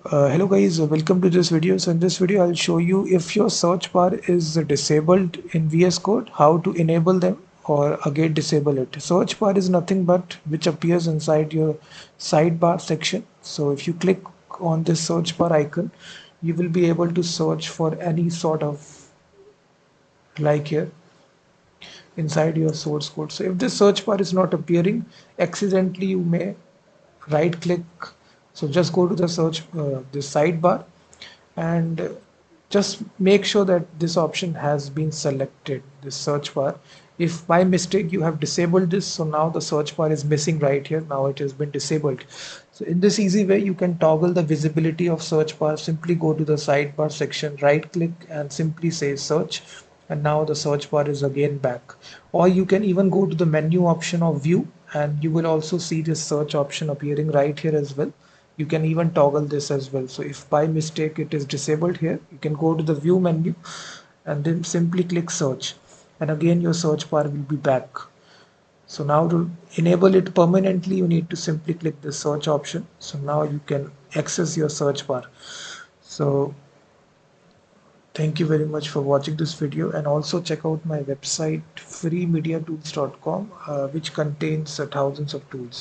Hello guys, welcome to this video. So in this video I'll show you if your search bar is disabled in VS Code, how to enable them or again disable it. Search bar is nothing but which appears inside your sidebar section. So if you click on this search bar icon, you will be able to search for any sort of like here inside your source code. So if this search bar is not appearing, accidentally you may right click. So just go to the search this sidebar and just make sure that this option has been selected, this search bar. If by mistake you have disabled this, so now the search bar is missing right here, now it has been disabled. So in this easy way you can toggle the visibility of search bar. Simply go to the sidebar section, right click and simply say search, and now the search bar is again back. Or you can even go to the menu option of view and you will also see this search option appearing right here as well. You can even toggle this as well. So if by mistake it is disabled here, you can go to the view menu and then simply click search, and again your search bar will be back. So now to enable it permanently, you need to simply click the search option. So now you can access your search bar. So thank you very much for watching this video, and also check out my website freemediatools.com, which contains thousands of tools.